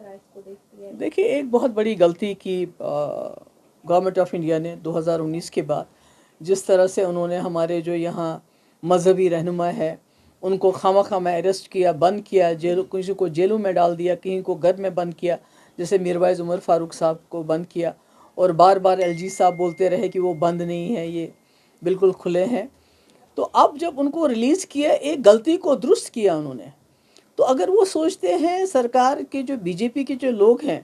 طرح اس کو دیکھتی ہے؟ دیکھیے، ایک بہت بڑی غلطی کی گورنمنٹ آف انڈیا نے 2019 کے بعد، جس طرح سے انہوں نے ہمارے جو یہاں مذہبی رہنما ہے ان کو خواہ خواہ میں اریسٹ کیا، بند کیا، کسی کو جیلوں میں ڈال دیا، کہیں کو گھر میں بند کیا، جیسے میروائز عمر فاروق صاحب کو بند کیا، اور بار بار ایل جی صاحب بولتے رہے کہ وہ بند نہیں ہے، یہ بالکل کھلے ہیں۔ تو اب جب ان کو ریلیز کیا، ایک غلطی کو درست کیا انہوں نے۔ تو اگر وہ سوچتے ہیں، سرکار کے جو بی جے پی کے جو لوگ ہیں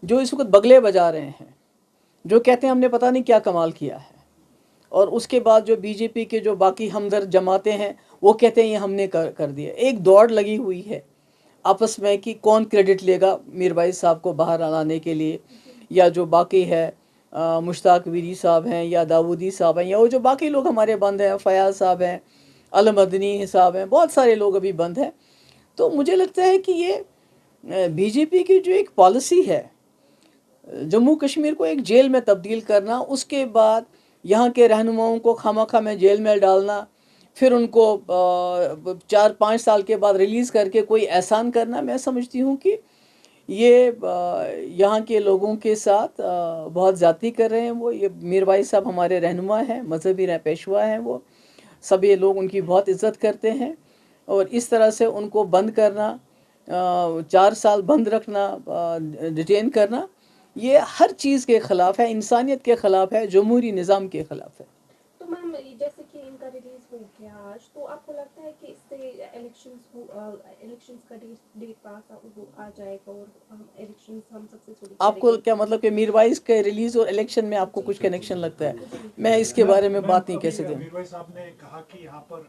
جو اس وقت بگلے بجا رہے ہیں، جو کہتے ہیں ہم نے پتہ نہیں کیا کمال کیا ہے، اور اس کے بعد جو بی جے پی کے جو باقی ہمدرد جماعتیں ہیں وہ کہتے ہیں یہ ہم نے کر دیا، ایک دوڑ لگی ہوئی ہے آپس میں کہ کون کریڈٹ لے گا میر بھائی صاحب کو باہر لانے کے لیے، یا جو باقی ہے مشتاق ویری صاحب ہیں، یا داودی صاحب ہیں، یا وہ جو باقی لوگ ہمارے بند ہیں، فیاض صاحب ہیں، المدنی صاحب ہیں، بہت سارے لوگ ابھی بند ہیں۔ تو مجھے لگتا ہے کہ یہ بی جے پی کی جو ایک پالیسی ہے، جموں کشمیر کو ایک جیل میں تبدیل کرنا، اس کے بعد یہاں کے رہنماؤں کو خواہ میں جیل میں ڈالنا، پھر ان کو 4-5 سال کے بعد ریلیز کر کے کوئی احسان کرنا، میں سمجھتی ہوں کہ یہ یہاں کے لوگوں کے ساتھ بہت زیادتی کر رہے ہیں۔ وہ یہ میر بھائی صاحب ہمارے رہنما ہیں، مذہبی پیشوا ہیں، وہ سبھی لوگ ان کی بہت عزت کرتے ہیں، اور اس طرح سے ان کو بند کرنا، 4 سال بند رکھنا، ڈیٹین کرنا، یہ ہر چیز کے خلاف ہے، انسانیت کے خلاف ہے، جمہوری نظام کے خلاف ہے۔ تو میم جیسے کہ ان کا ریلیز ہو گیا آج، تو آپ کو لگتا ہے کہ اس سے الیکشنز کا ڈیٹ پاس آ جائے گا اور الیکشنز ہم سکسیسفلی آپ کو کیا مطلب کہ میر وائز کے ریلیز اور الیکشن میں آپ کو کچھ کنیکشن لگتا ہے؟ میں اس کے بارے میں بات نہیں کہہ سکتی۔ میر بھائی صاحب نے کہا کہ یہاں پر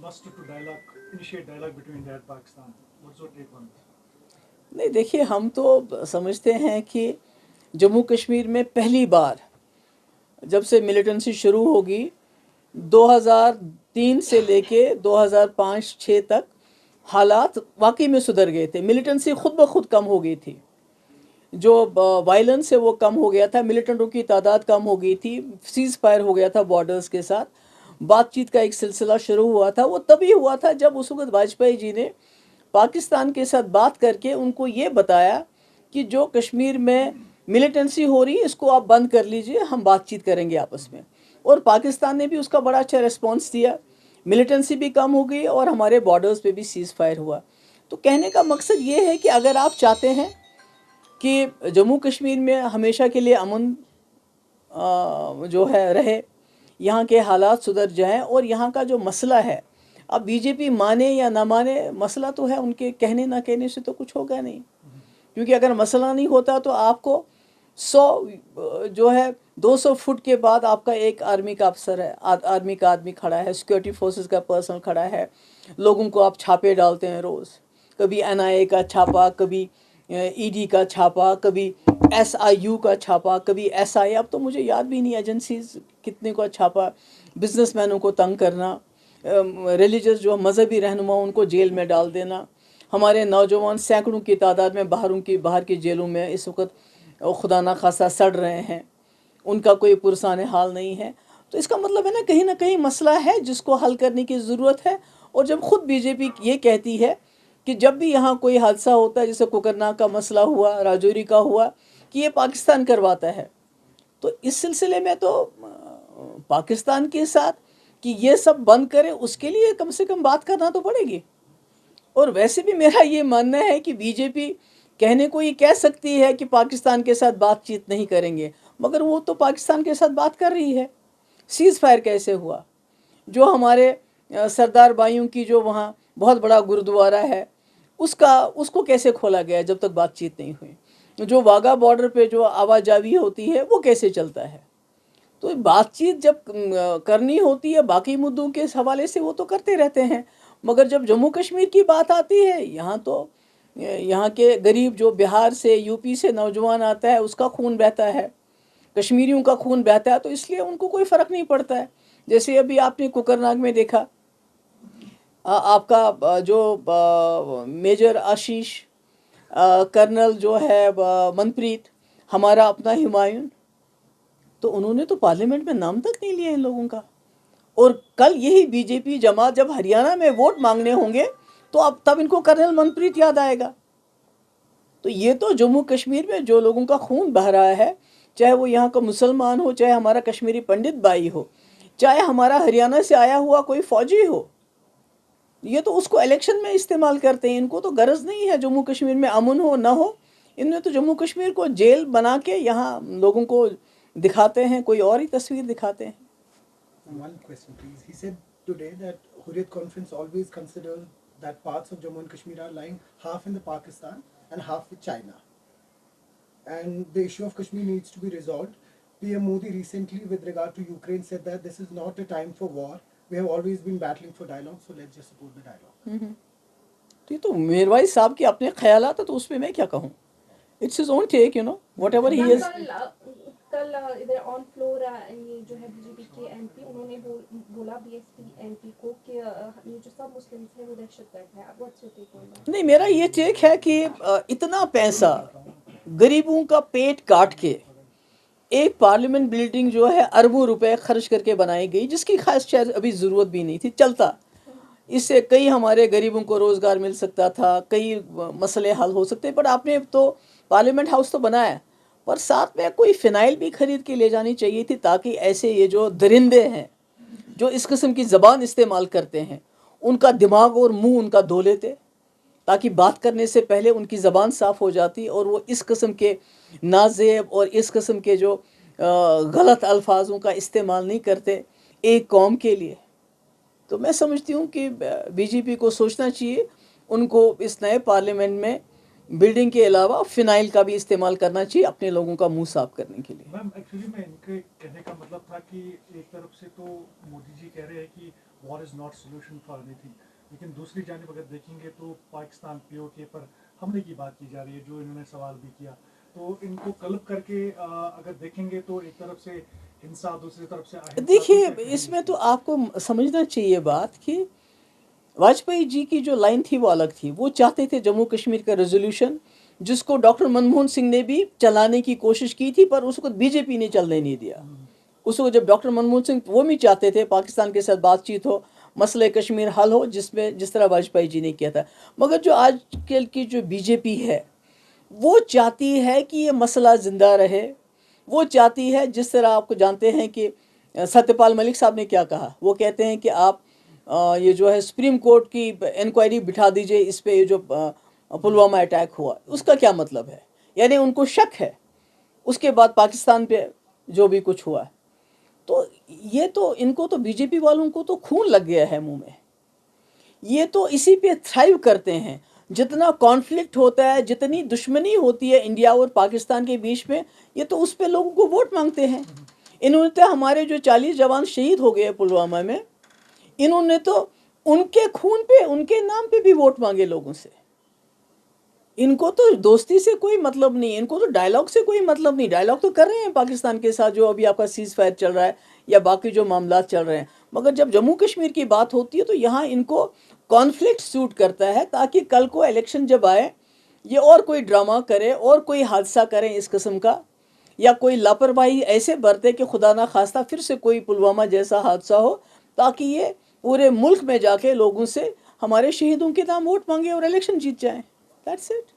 must to dialogue, initiate dialogue between India and Pakistan. What's your take on this? نہیں، دیکھیے، ہم تو سمجھتے ہیں کہ جموں کشمیر میں پہلی بار جب سے ملیٹنسی شروع ہوگی، 2003 سے لے کے 2005-06 تک حالات واقعی میں سدھر گئے تھے، ملیٹنسی خود بخود کم ہو گئی تھی، جو وائلنس ہے وہ کم ہو گیا تھا، ملیٹنٹوں کی تعداد کم ہو گئی تھی، سیز فائر ہو گیا تھا بارڈرز کے ساتھ، بات چیت کا ایک سلسلہ شروع ہوا تھا۔ وہ تبھی ہوا تھا جب اس وقت واجپئی جی نے پاکستان کے ساتھ بات کر کے ان کو یہ بتایا کہ جو کشمیر میں ملیٹنسی ہو رہی ہے اس کو آپ بند کر لیجئے، ہم بات چیت کریں گے آپس میں، اور پاکستان نے بھی اس کا بڑا اچھا ریسپانس دیا، ملیٹنسی بھی کم ہو گئی اور ہمارے بارڈرز پہ بھی سیز فائر ہوا۔ تو کہنے کا مقصد یہ ہے کہ اگر آپ چاہتے ہیں کہ جموں کشمیر میں ہمیشہ کے لیے امن جو ہے رہے، یہاں کے حالات سدھر جائیں، اور یہاں کا جو مسئلہ ہے، اب بی جے پی مانے یا نہ مانے، مسئلہ تو ہے، ان کے کہنے نہ کہنے سے تو کچھ ہوگا نہیں، کیونکہ اگر مسئلہ نہیں ہوتا تو آپ کو 200 فٹ کے بعد آپ کا ایک آرمی کا افسر ہے، آرمی کا آدمی کھڑا ہے، سیکورٹی فورسز کا پرسن کھڑا ہے، لوگوں کو آپ چھاپے ڈالتے ہیں روز، کبھی NIA کا چھاپا، کبھی ED کا چھاپا، کبھی SIU کا چھاپا، کبھی SI، اب تو مجھے یاد بھی نہیں ایجنسیز کتنے کو چھاپا، بزنس مینوں کو تنگ کرنا، ریلیجس جو مذہبی رہنما ان کو جیل میں ڈال دینا، ہمارے نوجوان سینکڑوں کی تعداد میں باہر کی جیلوں میں اس وقت خدا نخواستہ سڑ رہے ہیں، ان کا کوئی پرسان حال نہیں ہے۔ تو اس کا مطلب ہے نہ کہیں مسئلہ ہے جس کو حل کرنے کی ضرورت ہے، اور جب خود بی جے پی یہ کہتی ہے کہ جب بھی یہاں کوئی حادثہ ہوتا ہے، جیسے کوکرناگ کا مسئلہ ہوا، راجوری کا ہوا، کہ یہ پاکستان کرواتا ہے، تو اس سلسلے میں تو پاکستان کے ساتھ کہ یہ سب بند کرے، اس کے لیے کم سے کم بات کرنا تو پڑے گی۔ اور ویسے بھی میرا یہ ماننا ہے کہ بی جے پی کہنے کو یہ کہہ سکتی ہے کہ پاکستان کے ساتھ بات چیت نہیں کریں گے، مگر وہ تو پاکستان کے ساتھ بات کر رہی ہے۔ سیز فائر کیسے ہوا؟ جو ہمارے سردار بھائیوں کی جو وہاں بہت بڑا گرودوارہ ہے، اس کو کیسے کھولا گیا جب تک بات چیت نہیں ہوئی؟ جو واگا بارڈر پہ جو آواجاوی ہوتی ہے وہ کیسے چلتا ہے؟ تو بات چیت جب کرنی ہوتی ہے باقی مدعوں کے حوالے سے وہ تو کرتے رہتے ہیں، مگر جب جموں کشمیر کی بات آتی ہے، یہاں کے غریب جو بہار سے UP سے نوجوان آتا ہے، اس کا خون بہتا ہے، کشمیریوں کا خون بہتا ہے، تو اس لیے ان کو کوئی فرق نہیں پڑتا ہے۔ جیسے ابھی آپ نے کوکرناگ میں دیکھا، آپ کا جو میجر آشیش، کرنل جو ہے منپریت، ہمارا اپنا ہمایون، تو انہوں نے تو پارلیمنٹ میں نام تک نہیں لیا ان لوگوں کا، اور کل یہی بی جے پی جماعت جب ہریانہ میں ووٹ مانگنے ہوں گے تو اب تب ان کو کرنل منپریت یاد آئے گا۔ تو یہ تو جموں کشمیر میں جو لوگوں کا خون بہہ رہا ہے, چاہے وہ یہاں کا مسلمان ہو, چاہے ہمارا کشمیری پنڈت بھائی ہو, چاہے ہمارا ہریانہ سے آیا ہوا کوئی فوجی ہو, یہ تو اس کو الیکشن میں استعمال کرتے ہیں. ان کو تو غرض نہیں ہے جموں کشمیر میں امن ہو نہ ہو, ان نے تو جموں کشمیر کو جیل بنا کے یہاں لوگوں کو دکھاتے ہیں, کوئی اور ہی تصویر دکھاتے ہیں. One question, please. He said today that Hurriyat Conference always considers that parts of Jammu and Kashmir are lying half in the Pakistan and half with China. And the issue of Kashmir needs to be resolved. PM Modi recently, with regard to Ukraine, said that this is not a time for war. We have always been battling for dialogue, so let's just support the dialogue. تو یہ تو میروائی صاحب کے اپنے خیالات ہیں, تو اس پہ میں کیا کہوں. It's his own take, you know, whatever he is. کل ادھر آن فلور یہ جو ہے بی جے پی کے ایم پی, انہوں نے بولا B S P M P کو کہ یہ جو سب مسلمس ہیں وہ دہشت گرد ہے. What's your take on that? نہیں, میرا یہ ٹیک ہے کہ اتنا پیسہ غریبوں کا پیٹ کاٹ کے ایک پارلیمنٹ بلڈنگ جو ہے اربوں روپے خرچ کر کے بنائی گئی, جس کی خاص شاید ابھی ضرورت بھی نہیں تھی, چلتا. اس سے کئی ہمارے غریبوں کو روزگار مل سکتا تھا, کئی مسئلے حل ہو سکتے. پر آپ نے تو پارلیمنٹ ہاؤس تو بنایا, پر ساتھ میں کوئی فنائل بھی خرید کے لے جانی چاہیے تھی, تاکہ ایسے یہ جو درندے ہیں جو اس قسم کی زبان استعمال کرتے ہیں, ان کا دماغ اور منہ ان کا دھو لیتے, تاکہ بات کرنے سے پہلے ان کی زبان صاف ہو جاتی اور وہ اس قسم کے نازیب اور اس قسم کے جو غلط الفاظوں کا استعمال نہیں کرتے ایک قوم کے لیے. تو میں سمجھتی ہوں کہ بی جے پی کو سوچنا چاہیے, ان کو اس نئے پارلیمنٹ میں بلڈنگ کے علاوہ فنائل کا بھی استعمال کرنا چاہیے اپنے لوگوں کا منہ صاف کرنے کے لیے. میم ایکچولی میں ان کے کہنے کا مطلب تھا کہ ایک طرف سے تو مودی جی کہہ رہے ہیں کہ war is not solution for anything, لیکن دوسری جانب اگر دیکھیں گے تو پاکستان پی او کے پر حملے کی بات کی جا رہی ہے, جو انہوں نے سوال بھی کیا. تو ان کو کلب کر کے اگر دیکھیں گے تو ایک طرف سے ہنسا, دوسری طرف سے دیکھیے, اس میں تو آپ کو سمجھنا چاہیے بات کہ واجپئی جی کی جو لائن تھی وہ الگ تھی. وہ چاہتے تھے جموں کشمیر کا ریزولوشن, جس کو ڈاکٹر منموہن سنگھ نے بھی چلانے کی کوشش کی تھی, پر اس کو بی جے پی نے چلنے نہیں دیا. اس کو جب ڈاکٹر منموہن سنگھ وہ بھی چاہتے تھے پاکستان کے ساتھ بات چیت ہو, مسئلہ کشمیر حل ہو, جس طرح واجپئی جی نے کیا تھا. مگر جو آج کل کی جو بی جے پی ہے وہ چاہتی ہے کہ یہ مسئلہ زندہ رہے. وہ چاہتی ہے, جس طرح آپ کو جانتے ہیں کہ ستیہ پال ملک صاحب نے کیا کہا, وہ کہتے ہیں کہ آپ یہ جو ہے سپریم کورٹ کی انکوائری بٹھا دیجئے اس پہ, جو پلوامہ اٹیک ہوا اس کا کیا مطلب ہے. یعنی ان کو شک ہے اس کے بعد پاکستان پہ جو بھی کچھ ہوا. تو یہ تو ان کو تو بی جے پی والوں کو تو خون لگ گیا ہے منہ میں. یہ تو اسی پہ تھرائیو کرتے ہیں. جتنا کانفلکٹ ہوتا ہے, جتنی دشمنی ہوتی ہے انڈیا اور پاکستان کے بیچ میں, یہ تو اس پہ لوگوں کو ووٹ مانگتے ہیں. انہوں نے تو ہمارے جو 40 جوان شہید ہو گئے پلوامہ میں, انہوں نے تو ان کے خون پہ, ان کے نام پہ بھی ووٹ مانگے لوگوں سے. ان کو تو دوستی سے کوئی مطلب نہیں, ان کو تو ڈائلاگ سے کوئی مطلب نہیں. ڈائلاگ تو کر رہے ہیں پاکستان کے ساتھ, جو ابھی آپ کا سیز فائر چل رہا ہے یا باقی جو معاملات چل رہے ہیں. مگر جب جموں کشمیر کی بات ہوتی ہے تو یہاں ان کو کانفلکٹ سوٹ کرتا ہے, تاکہ کل کو الیکشن جب آئے یہ اور کوئی ڈرامہ کرے اور کوئی حادثہ کریں اس قسم کا, یا کوئی لاپرواہی ایسے برتے کہ خدا نہ خواستہ پھر سے کوئی پلوامہ جیسا حادثہ ہو, تاکہ یہ پورے ملک میں جا کے لوگوں سے ہمارے شہیدوں کے نام ووٹ مانگے اور الیکشن جیت جائیں. That's it.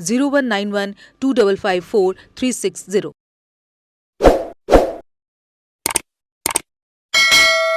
0191 2554 360।